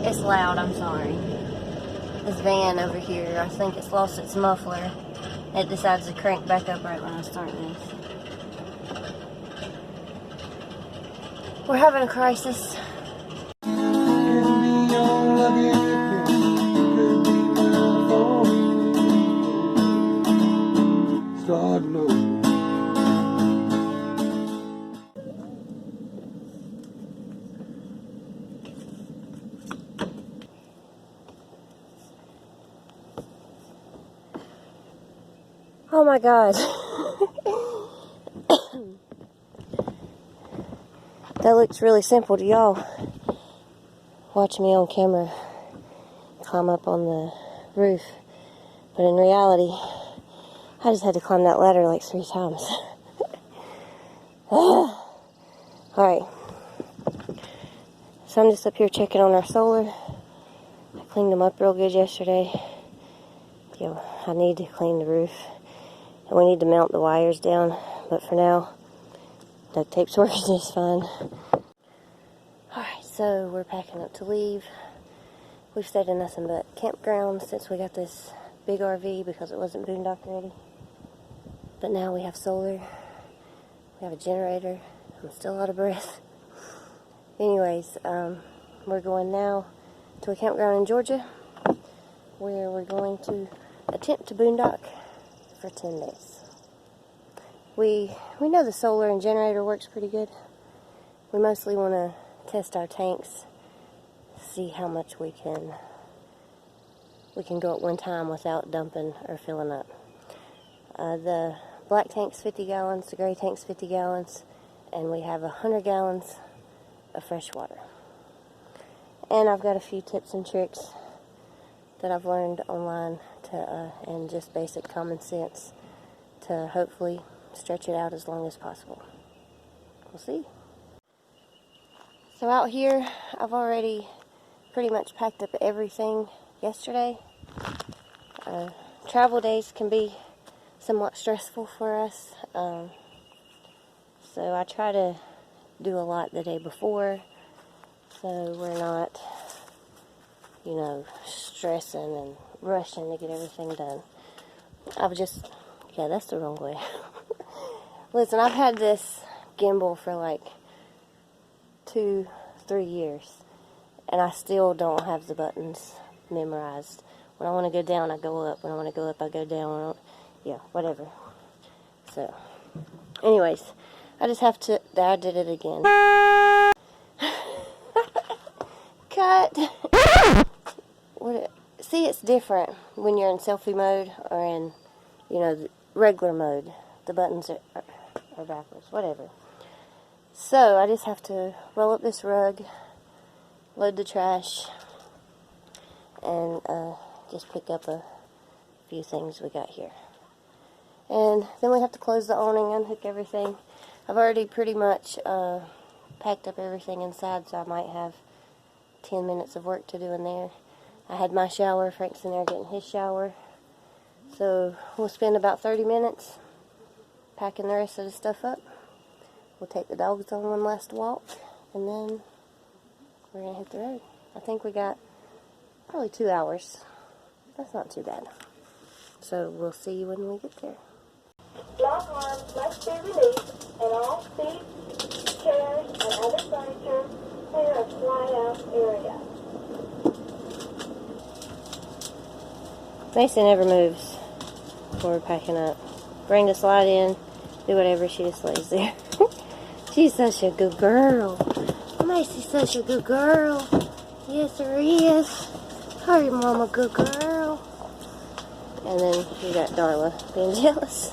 It's loud, I'm sorry. This van over here, I think it's lost its muffler. It decides to crank back up right when I start this. We're having a crisis. Oh my God. That looks really simple to y'all. Watch me on camera climb up on the roof. But in reality, I just had to climb that ladder like 3 times. Alright. So I'm just up here checking on our solar. I cleaned them up real good yesterday. I need to clean the roof. And we need to mount the wires down. But for now, duct tape's working just fine. Alright, so we're packing up to leave. We've stayed in nothing but campgrounds since we got this big RV because it wasn't boondock ready. But now we have solar. We have a generator. I'm still out of breath. Anyways, we're going now to a campground in Georgia where we're going to attempt to boondock for 10 days. We know the solar and generator works pretty good. We mostly want to test our tanks, see how much we can go at one time without dumping or filling up. The black tank's 50 gallons, the gray tank's 50 gallons, and we have 100 gallons of fresh water. And I've got a few tips and tricks that I've learned online and just basic common sense to hopefully stretch it out as long as possible. We'll see. So out here, I've already pretty much packed up everything yesterday. Travel days can be somewhat stressful for us. So I try to do a lot the day before so we're not, stressing and rushing to get everything done. That's the wrong way. Listen, I've had this gimbal for like 2-3 years and I still don't have the buttons memorized. When I want to go down, I go up. When I want to go up, I go down. Whatever. So, anyways, I just have to... I did it again. Cut! See, it's different when you're in selfie mode or in, the regular mode. The buttons are backwards. Whatever. So, I just have to roll up this rug, load the trash, and just pick up a few things we got here. And then we have to close the awning, unhook everything. I've already pretty much packed up everything inside, so I might have 10 minutes of work to do in there. I had my shower, Frank's in there getting his shower. So we'll spend about 30 minutes packing the rest of the stuff up. We'll take the dogs on one last walk, and then we're going to hit the road. I think we got probably 2 hours. That's not too bad. So we'll see you when we get there. Lock arms must be released and all seats, chairs, and other furniture clear a fly-out area. Mason never moves when we're packing up. Bring the slide in, do whatever, she just lays there. She's such a good girl. Macy's such a good girl. Yes, there is. Hurry, mama, good girl. And then we got Darla being jealous.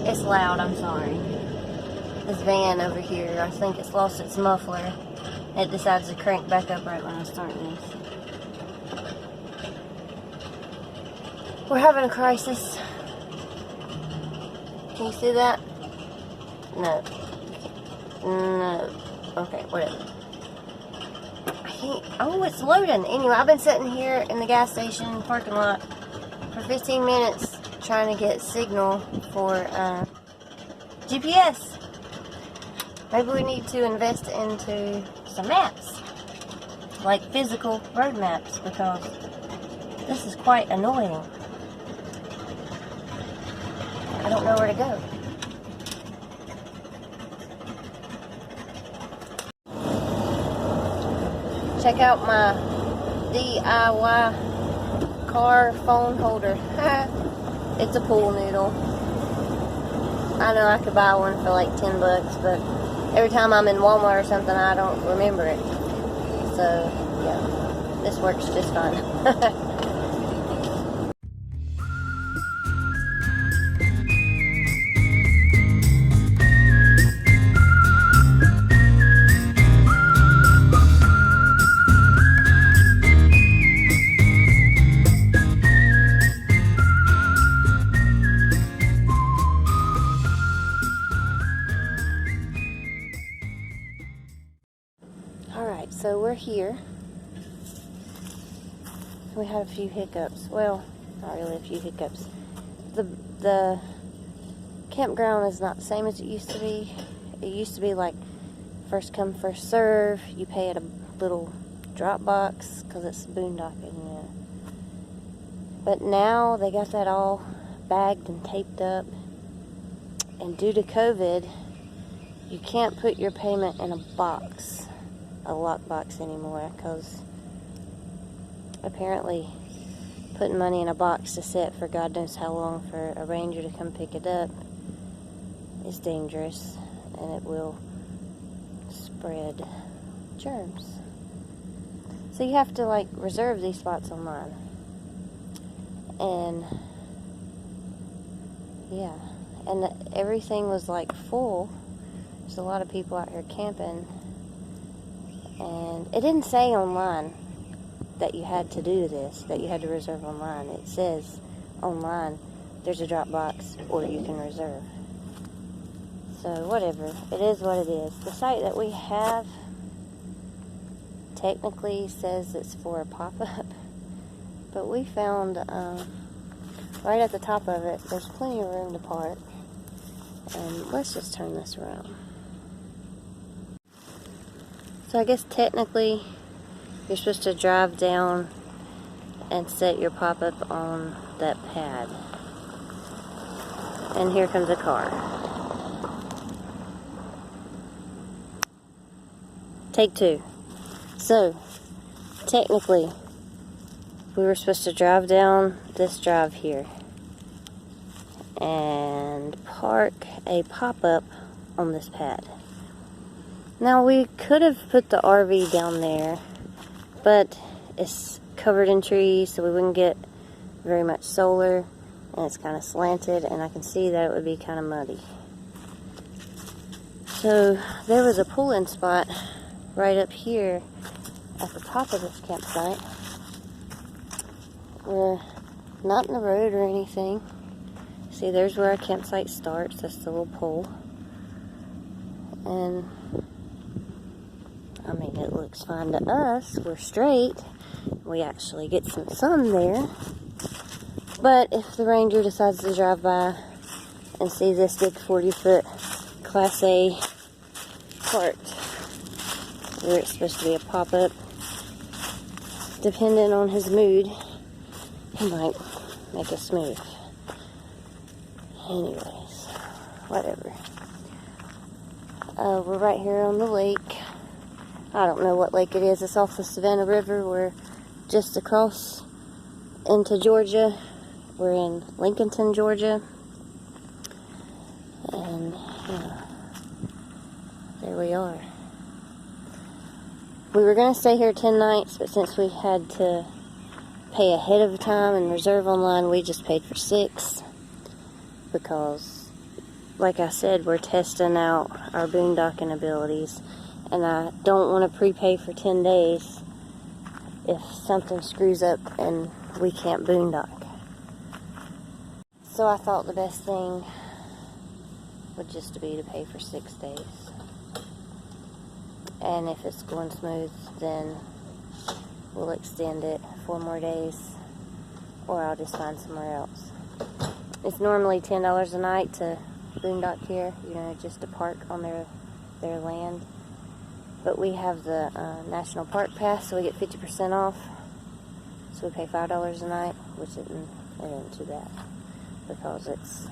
It's loud, I'm sorry. This van over here, I think it's lost its muffler. It decides to crank back up right when I start this. We're having a crisis. Can you see that? No. No. Okay, whatever. I can't. Oh, it's loading. Anyway, I've been sitting here in the gas station parking lot for 15 minutes trying to get signal for GPS. Maybe we need to invest into some maps, like physical road maps, because this is quite annoying. I don't know where to go. Check out my DIY car phone holder. It's a pool noodle. I know I could buy one for like $10, but every time I'm in Walmart or something, I don't remember it. So, yeah, this works just fine. Alright, so we're here. We had a few hiccups. Well, not really a few hiccups. The campground is not the same as it used to be. It used to be like first come, first serve. You pay at a little drop box because it's boondocking, yeah. But now they got that all bagged and taped up. And due to COVID, you can't put your payment in a box, a lockbox anymore, because apparently putting money in a box to sit for God knows how long for a ranger to come pick it up is dangerous, and it will spread germs. So you have to like reserve these spots online. And yeah, and everything was like full. There's a lot of people out here camping, and it didn't say online that you had to do this, that you had to reserve online. It says online there's a drop box or you can reserve. So whatever, it is what it is. The site that we have technically says it's for a pop-up, but we found right at the top of it, there's plenty of room to park. And let's just turn this around. So I guess technically you're supposed to drive down and set your pop-up on that pad. And here comes a car. Take two. So, technically, we were supposed to drive down this drive here and park a pop-up on this pad. Now, we could have put the RV down there, but it's covered in trees, so we wouldn't get very much solar, and it's kind of slanted, and I can see that it would be kind of muddy. So there was a pull-in spot right up here at the top of this campsite. We're not in the road or anything. See, there's where our campsite starts. That's the little pole. And I mean, it looks fine to us. We're straight. We actually get some sun there. But if the ranger decides to drive by and see this big 40-foot Class A parked where it's supposed to be a pop-up, depending on his mood, he might make us move. Anyways, whatever. We're right here on the lake. I don't know what lake it is. It's off the Savannah River. We're just across into Georgia. We're in Lincolnton, Georgia. And yeah, there we are. We were going to stay here 10 nights, but since we had to pay ahead of time and reserve online, we just paid for 6 because like I said, we're testing out our boondocking abilities, and I don't want to prepay for 10 days if something screws up and we can't boondock. So I thought the best thing would just be to pay for 6 days. And if it's going smooth, then we'll extend it 4 more days, or I'll just find somewhere else. It's normally $10 a night to boondock here, you know, just to park on their land. But we have the National Park Pass, so we get 50% off. So we pay $5 a night, which isn't too bad, because it's,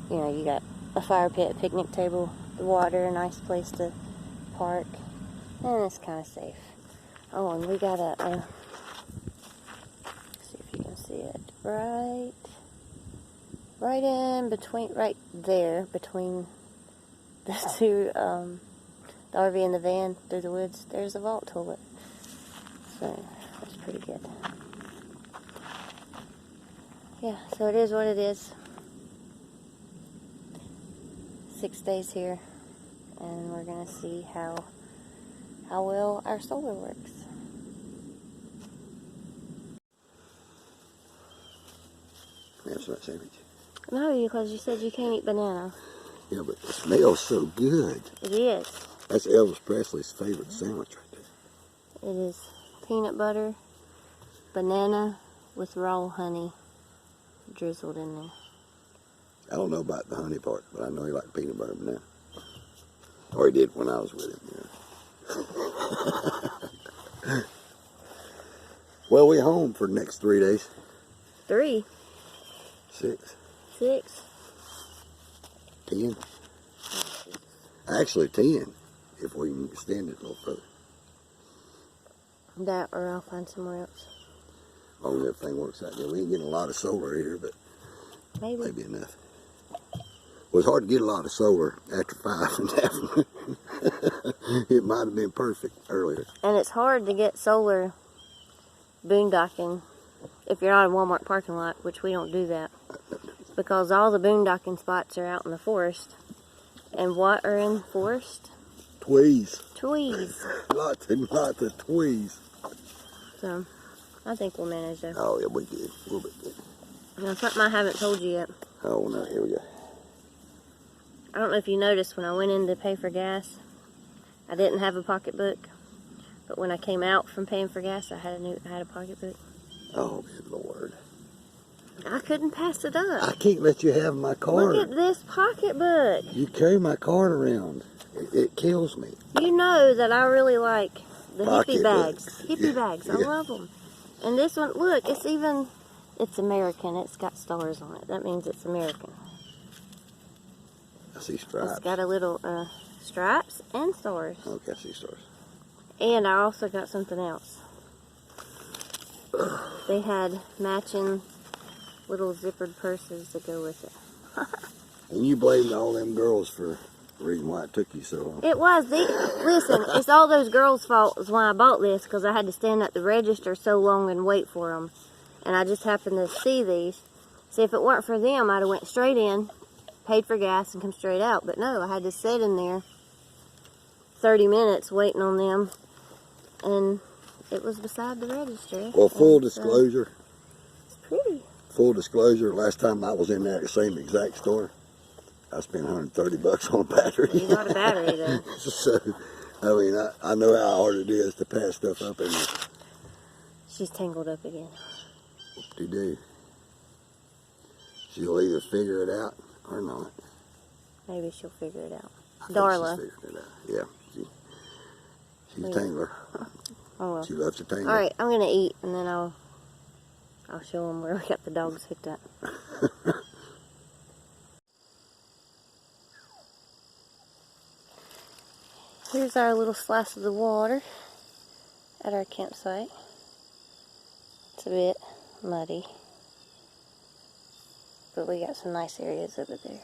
you know, you got a fire pit, picnic table, the water, a nice place to park, and it's kind of safe. Oh, and we got a see if you can see it, right in between, right there, between the two, the RV and the van through the woods, there's a vault toilet. So, that's pretty good. Yeah, so it is what it is. 6 days here, and we're going to see how well our solar works. That's not sandwich. No, because you said you can't eat banana. Yeah, but it smells so good. It is. That's Elvis Presley's favorite sandwich right there. It is peanut butter, banana with raw honey drizzled in there. I don't know about the honey part, but I know he liked peanut butter and banana. Or he did when I was with him. Yeah. Well, we're home for the next 3 days. 3. 6. 6. 10. Actually 10, if we can extend it a little further. That, or I'll find somewhere else. As long as everything works out. Yeah, we ain't getting a lot of solar here, but Maybe enough. Well, it's hard to get a lot of solar after 5 in the afternoon. It might have been perfect earlier. And it's hard to get solar boondocking if you're not in a Walmart parking lot, which we don't do that. Because all the boondocking spots are out in the forest. And what are in forest? Tweez. Trees. Lots and lots of tweez. So, I think we'll manage there. Oh, yeah, we did. We'll be good. Now, something I haven't told you yet. Oh, no, here we go. I don't know if you noticed when I went in to pay for gas, I didn't have a pocketbook. But when I came out from paying for gas, I had a pocketbook. Oh, good Lord. I couldn't pass it up. I can't let you have my card. Look at this pocketbook. You carry my card around. It kills me. You know that I really like the hippie Pocketbook. bags. Hippie bags. I love them. And this one, look, it's American. It's got stars on it. That means it's American. I see stripes. It's got a little stripes and stars. Okay, I see stars. And I also got something else. They had matching little zippered purses to go with it. And you blamed all them girls for the reason why it took you so long. It was. Listen, it's all those girls' fault is why I bought this, because I had to stand at the register so long and wait for them. And I just happened to see these. See, if it weren't for them, I'd have went straight in, paid for gas, and come straight out. But no, I had to sit in there 30 minutes waiting on them. And it was beside the register. Well, full disclosure. It's pretty. Full disclosure, last time I was in that same exact store, I spent $130 on a battery. You got a battery though. So, I mean, I know how hard it is to pass stuff up in there. She's tangled up again. What to do? She'll either figure it out or not. Maybe she'll figure it out. I think Darla. she's figured it out. Yeah, she's a tangler. Oh well. She loves to tangle. All right, I'm gonna eat, and then I'll show them where we got the dogs hooked up. Here's our little slice of the water at our campsite. It's a bit muddy, but we got some nice areas over there.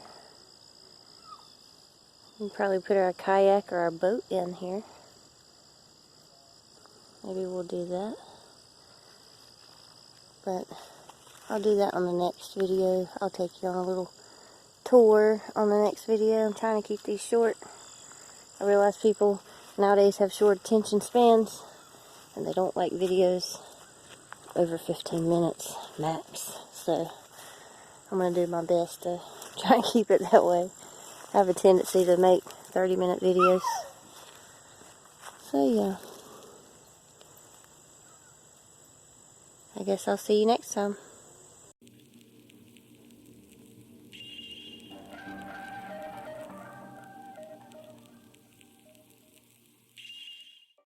We'll probably put our kayak or our boat in here. Maybe we'll do that. But I'll do that on the next video. I'll take you on a little tour on the next video. I'm trying to keep these short. I realize people nowadays have short attention spans, and they don't like videos over 15 minutes max. So I'm going to do my best to try and keep it that way. I have a tendency to make 30-minute videos. So yeah. I guess I'll see you next time.